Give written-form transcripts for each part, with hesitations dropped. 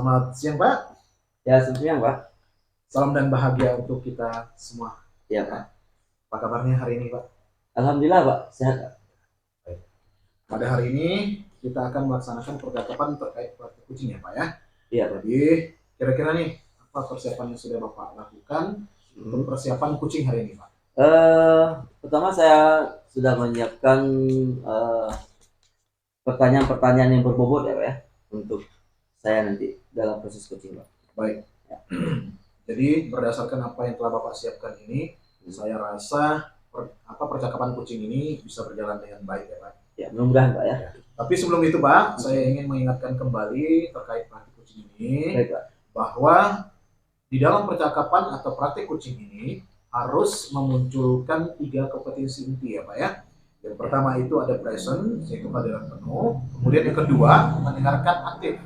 Selamat siang Pak. Ya, sebenarnya Pak. Salam dan bahagia untuk kita semua. Ya Pak. Apa kabarnya hari ini Pak? Alhamdulillah Pak, sehat Pak. Baik. Pada hari ini kita akan melaksanakan percakapan terkait praktik kucing ya Pak ya. Iya Pak. Jadi kira-kira nih apa persiapan yang sudah Bapak lakukan untuk persiapan kucing hari ini Pak? Pertama saya sudah menyiapkan pertanyaan-pertanyaan yang berbobot ya Pak ya, untuk saya nanti dalam proses coaching Pak. Baik. Ya. Jadi berdasarkan apa yang telah Bapak siapkan ini, saya rasa percakapan kucing ini bisa berjalan dengan baik ya Pak. Ya, mudah-mudahan Pak ya. Tapi sebelum itu Pak, saya ingin mengingatkan kembali terkait praktik kucing ini. Baik, Pak. Bahwa di dalam percakapan atau praktik kucing ini harus memunculkan 3 kompetensi inti ya Pak ya. Yang pertama itu ada present, yaitu kehadiran penuh. Kemudian yang kedua, mendengarkan aktif.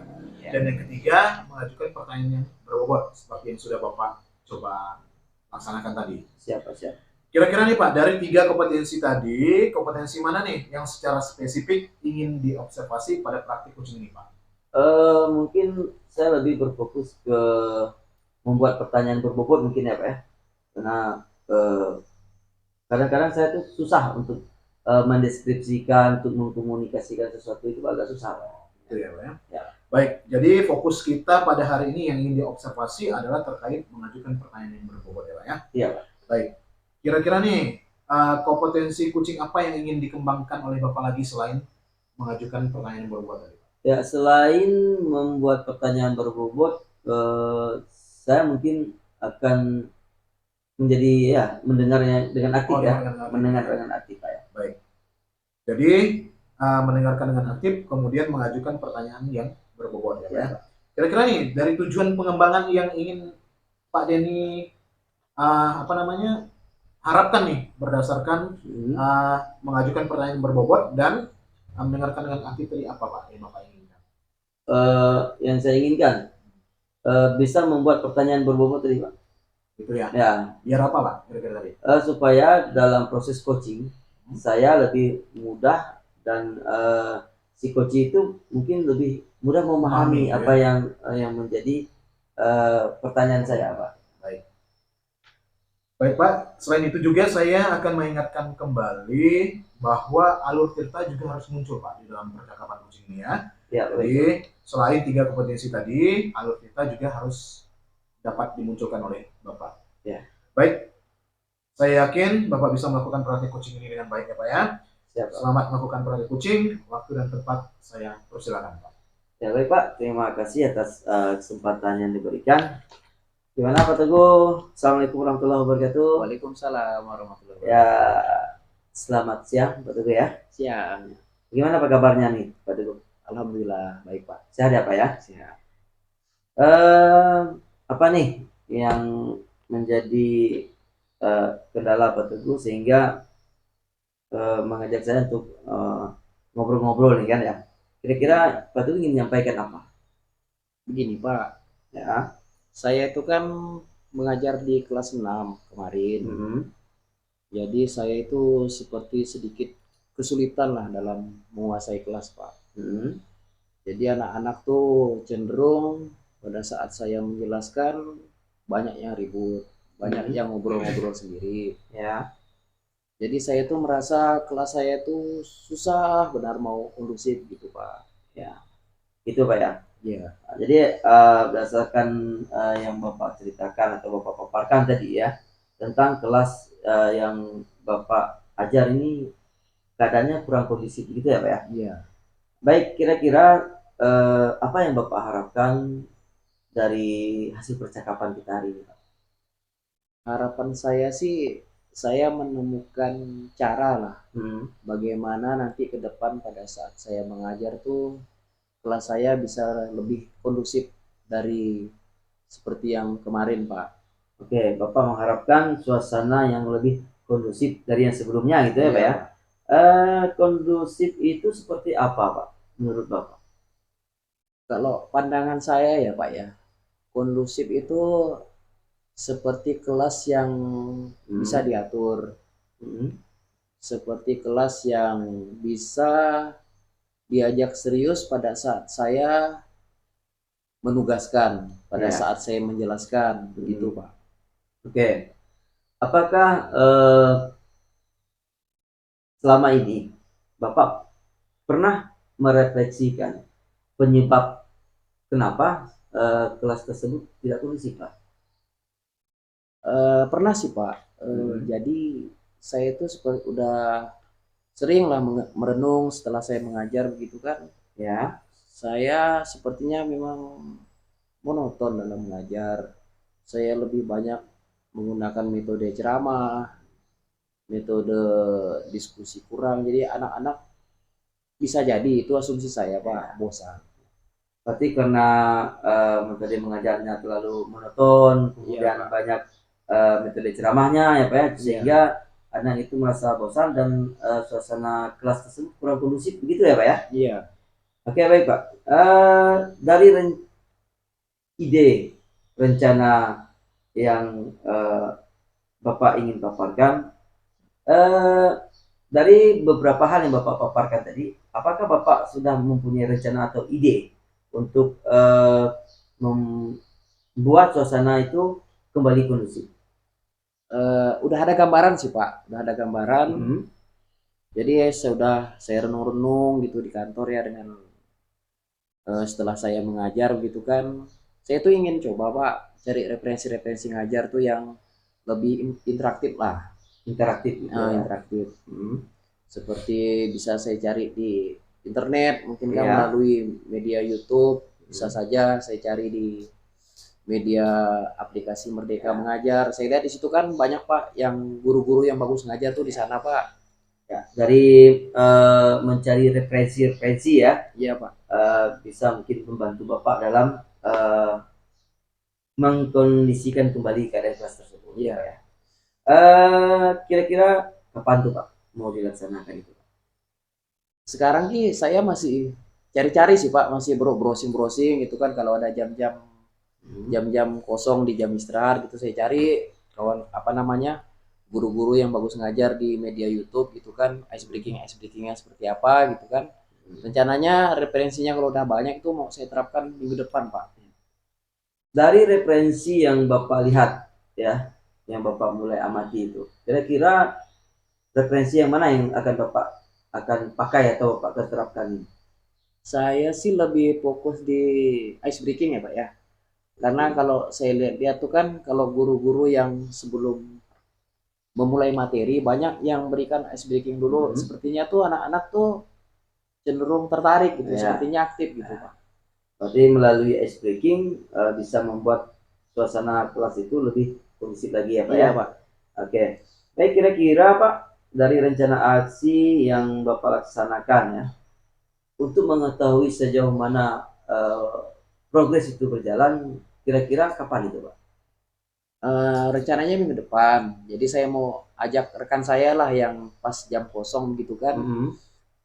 Dan yang ketiga, mengajukan pertanyaan yang berbobot seperti yang sudah Bapak coba laksanakan tadi. Siap. Kira-kira nih Pak, dari 3 kompetensi tadi, kompetensi mana nih yang secara spesifik ingin diobservasi pada praktik kucing ini Pak? Mungkin saya lebih berfokus ke membuat pertanyaan berbobot mungkin ya Pak ya. Karena kadang-kadang saya tuh susah untuk mendeskripsikan, untuk mengkomunikasikan sesuatu itu agak susah Pak. Itu ya Pak ya? Ya. Baik, jadi fokus kita pada hari ini yang ingin diobservasi adalah terkait mengajukan pertanyaan yang berbobot ya Pak ya? Iya Pak. Baik, kira-kira nih kompetensi kucing apa yang ingin dikembangkan oleh Bapak lagi selain mengajukan pertanyaan yang berbobot tadi? Ya, selain membuat pertanyaan berbobot, saya mungkin akan menjadi ya mendengarnya dengan aktif mendengar dengan aktif Pak ya. Baik. Jadi mendengarkan dengan aktif, kemudian mengajukan pertanyaan yang berbobot ya Pak ya. Kira-kira nih dari tujuan pengembangan yang ingin Pak Denny harapkan nih berdasarkan mengajukan pertanyaan berbobot dan mendengarkan dengan aktif tadi apa Pak yang Bapak inginkan? Yang saya inginkan bisa membuat pertanyaan berbobot tadi Pak. Gitu ya. Ya. Biar apa Pak kira-kira tadi? Supaya dalam proses coaching saya lebih mudah dan si coach itu mungkin lebih mudah memahami apa yang menjadi pertanyaan saya Pak. Baik Pak, selain itu juga saya akan mengingatkan kembali bahwa alur tirta juga harus muncul Pak di dalam percakapan kucing ini ya. Jadi selain 3 kompetensi tadi, alur tirta juga harus dapat dimunculkan oleh Bapak. Ya. Baik, saya yakin Bapak bisa melakukan praktik kucing ini dengan baik ya Pak ya. Siap, Pak. Selamat melakukan praktik kucing, waktu dan tempat saya persilakan Pak. Ya baik Pak, terima kasih atas kesempatan yang diberikan. Gimana Pak Teguh? Assalamualaikum warahmatullahi wabarakatuh. Waalaikumsalam warahmatullahi wabarakatuh. Ya, selamat siang Pak Teguh ya. Siang. Gimana Pak kabarnya nih Pak Teguh? Alhamdulillah baik Pak. Sehat ya Pak ya? Sehat. Apa nih yang menjadi kendala Pak Teguh sehingga mengajak saya untuk ngobrol-ngobrol nih kan ya? Kira-kira Pak Teguh ingin menyampaikan apa? Begini Pak. Ya. Saya itu kan mengajar di kelas 6 kemarin. Jadi saya itu seperti sedikit kesulitan lah dalam menguasai kelas Pak. Jadi anak-anak tuh cenderung pada saat saya menjelaskan banyak yang ribut, banyak yang ngobrol-ngobrol sendiri. Ya. Jadi saya tuh merasa kelas saya tuh susah benar mau kondusif gitu Pak. Ya, itu Pak ya. Ya. Jadi berdasarkan yang Bapak ceritakan atau Bapak paparkan tadi ya tentang kelas yang Bapak ajar ini keadaannya kurang kondusif gitu ya Pak ya? Iya. Baik, kira-kira apa yang Bapak harapkan dari hasil percakapan kita hari ini Pak? Harapan saya sih saya menemukan cara lah bagaimana nanti ke depan pada saat saya mengajar tuh kelas saya bisa lebih kondusif dari seperti yang kemarin Pak. Oke, Bapak mengharapkan suasana yang lebih kondusif dari yang sebelumnya gitu ya Pak ya. Kondusif itu seperti apa Pak menurut Bapak? Kalau pandangan saya ya Pak ya, kondusif itu seperti kelas yang bisa diatur, seperti kelas yang bisa diajak serius pada saat saya menugaskan pada Ya. saat saya menjelaskan, begitu Pak. Oke. Apakah selama ini Bapak pernah merefleksikan penyebab kenapa kelas tersebut tidak kondusif, Pak? Pernah sih Pak. Jadi saya itu seperti udah sering lah merenung setelah saya mengajar begitu kan. Ya. Saya sepertinya memang monoton dalam mengajar. Saya lebih banyak menggunakan metode ceramah, metode diskusi kurang. Jadi anak-anak bisa jadi itu asumsi saya Pak, bosan. Berarti karena metode mengajarnya terlalu monoton, kemudian Iya, Pak. banyak metode ceramahnya ya Pak ya, sehingga anak itu merasa bosan dan suasana kelas tersebut kurang kondusif begitu ya Pak ya? Iya. Oke baik Pak. Dari ide rencana yang Bapak ingin paparkan, dari beberapa hal yang Bapak paparkan tadi, apakah Bapak sudah mempunyai rencana atau ide untuk membuat suasana itu kembali kondusif? Udah ada gambaran sih Pak, udah ada gambaran. Hmm. Jadi saya renung-renung gitu di kantor ya dengan setelah saya mengajar gitu kan. Saya tuh ingin coba Pak cari referensi-referensi ngajar tuh yang lebih interaktif lah. Interaktif gitu ya. Interaktif. Seperti bisa saya cari di internet, mungkin kan Iya. melalui media YouTube, bisa saja saya cari di media aplikasi Merdeka Mengajar. Saya lihat di situ kan banyak Pak yang guru-guru yang bagus ngajar tuh di sana Pak. Ya, dari mencari referensi ya, Iya Pak. bisa mungkin membantu Bapak dalam mengkondisikan kembali keadaan kelas tersebut. Iya. Ya. Kira-kira kapan tuh Pak mau dilaksanakan itu? Sekarang sih saya masih cari-cari sih Pak, masih browsing-browsing gitu kan, kalau ada jam-jam kosong di jam istirahat gitu saya cari kawan apa namanya guru-guru yang bagus ngajar di media YouTube gitu kan, ice breakingnya seperti apa gitu kan. Rencananya referensinya kalau udah banyak itu mau saya terapkan minggu depan Pak. Dari referensi yang Bapak lihat ya, yang Bapak mulai amati itu, kira-kira referensi yang mana yang akan Bapak akan pakai atau Bapak akan terapkan? Saya sih lebih fokus di ice breaking ya Pak ya. Karena kalau saya lihat tuh kan kalau guru-guru yang sebelum memulai materi banyak yang berikan ice breaking dulu, sepertinya tuh anak-anak tuh cenderung tertarik gitu, sepertinya aktif gitu Pak. Berarti melalui ice breaking bisa membuat suasana kelas itu lebih kondusif lagi ya Pak ya? Pak. Oke. Baik, kira-kira Pak dari rencana aksi yang Bapak laksanakan ya, untuk mengetahui sejauh mana progres itu berjalan, kira-kira kapan itu Pak? Rencananya minggu depan. Jadi saya mau ajak rekan saya lah yang pas jam kosong gitu kan.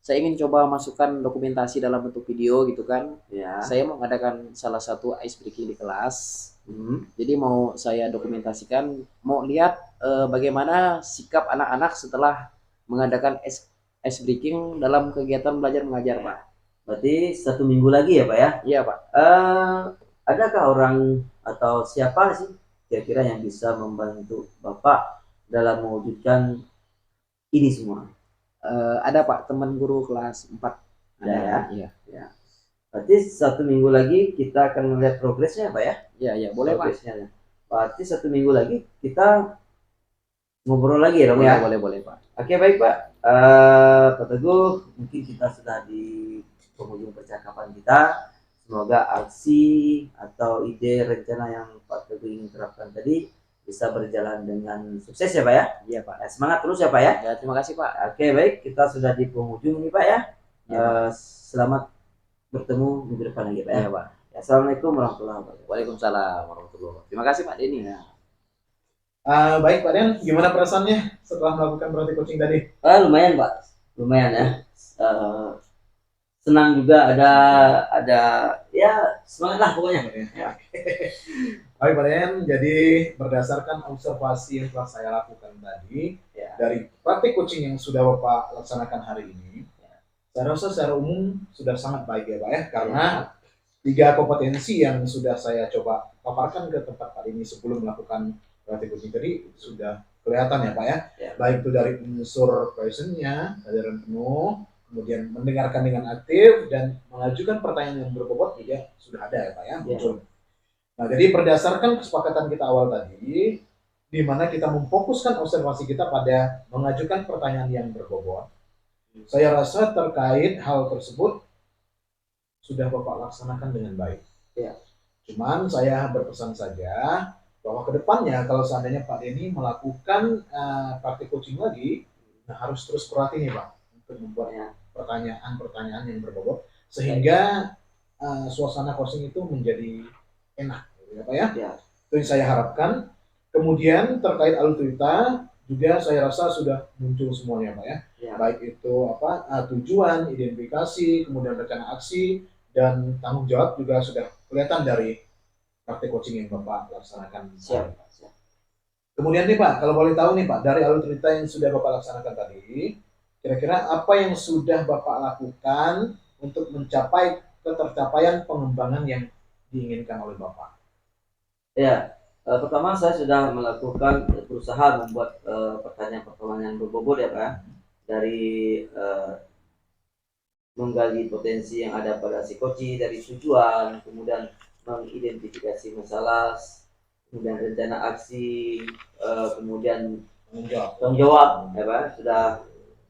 Saya ingin coba masukkan dokumentasi dalam bentuk video gitu kan. Ya. Saya mau mengadakan salah satu ice breaking di kelas. Jadi mau saya dokumentasikan, mau lihat bagaimana sikap anak-anak setelah mengadakan ice breaking dalam kegiatan belajar mengajar Pak. Berarti 1 minggu lagi ya Pak ya? Iya Pak. Adakah orang atau siapa sih kira-kira yang bisa membantu Bapak dalam mewujudkan ini semua? Ada Pak, teman guru kelas 4. Ada ya? Iya. Berarti 1 minggu lagi kita akan melihat progresnya Pak ya? Iya, boleh progresnya. Pak. Berarti 1 minggu lagi kita ngobrol lagi ya dong ya? Boleh Pak. Oke baik Pak. Pak Teguh, mungkin kita sudah di penghujung percakapan kita. Semoga aksi atau ide rencana yang Pak Teguh ingin terapkan tadi bisa berjalan dengan sukses ya Pak ya? Iya Pak. Semangat terus ya Pak ya? Ya, terima kasih Pak. Oke baik, kita sudah di penghujung nih Pak ya. Selamat bertemu minggu depan lagi Pak ya. Iya Pak. Assalamualaikum warahmatullahi wabarakatuh. Waalaikumsalam warahmatullahi wabarakatuh. Terima kasih Pak Denny. Baik Pak Den, gimana perasaannya setelah melakukan praktik coaching tadi? Lumayan Pak, lumayan ya. Senang juga, ada ya semangat lah pokoknya. Ya. Baik Pak Den, jadi berdasarkan observasi yang telah saya lakukan tadi ya, dari praktik coaching yang sudah Bapak laksanakan hari ini, saya rasa secara umum sudah sangat baik ya Pak ya, karena 3 kompetensi yang sudah saya coba paparkan ke tempat Pak ini sebelum melakukan praktik coaching tadi sudah kelihatan ya Pak ya. Baik itu dari unsur presentnya, kesadaran penuh, kemudian mendengarkan dengan aktif dan mengajukan pertanyaan yang berbobot juga sudah ada ya Pak ya, muncul. Nah, jadi berdasarkan kesepakatan kita awal tadi, di mana kita memfokuskan observasi kita pada mengajukan pertanyaan yang berbobot. Saya rasa terkait hal tersebut sudah Bapak laksanakan dengan baik. Ya. Cuman saya berpesan saja bahwa kedepannya kalau seandainya Pak Denny melakukan praktik coaching lagi, nah harus terus berhati nih Pak untuk membuat pertanyaan-pertanyaan yang berbobot sehingga suasana coaching itu menjadi enak, ya Pak ya. Itu yang saya harapkan. Kemudian terkait alutrita juga saya rasa sudah muncul semuanya Pak ya. Baik itu tujuan, identifikasi, kemudian rencana aksi dan tanggung jawab juga sudah kelihatan dari praktik coaching yang Bapak laksanakan. Siap. Kemudian nih Pak, kalau boleh tahu nih Pak, dari alutrita yang sudah Bapak laksanakan tadi, kira-kira apa yang sudah Bapak lakukan untuk mencapai ketercapaian pengembangan yang diinginkan oleh Bapak? Ya, pertama saya sudah melakukan berusaha membuat pertanyaan-pertanyaan berbobot ya Pak, dari menggali potensi yang ada pada si coach, dari tujuan, kemudian mengidentifikasi masalah, kemudian rencana aksi, kemudian tanggung jawab ya Pak,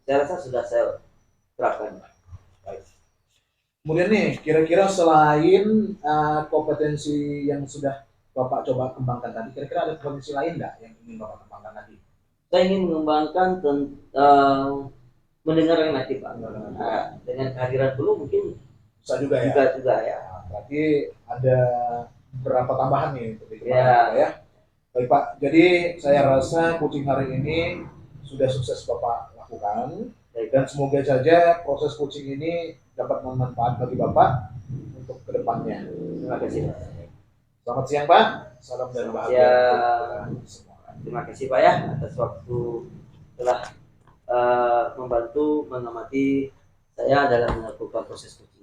saya rasa sudah saya terapkan. Kemudian nih, kira-kira selain kompetensi yang sudah Bapak coba kembangkan tadi, kira-kira ada kompetensi lain nggak yang ingin Bapak kembangkan lagi? Saya ingin mengembangkan tentang mendengar yang aktif Pak. Dengan kehadiran dulu mungkin bisa juga ya. Juga ya. Nah, berarti ada beberapa tambahan nih untuk ya. Baik Pak, jadi saya rasa coaching hari ini sudah sukses Bapak lakukan. Dan semoga saja proses coaching ini dapat bermanfaat bagi Bapak untuk kedepannya. Terima kasih. Selamat siang Pak, salam dan bahagia semua. Terima kasih Pak ya atas waktu telah membantu mengamati saya dalam melakukan proses coaching.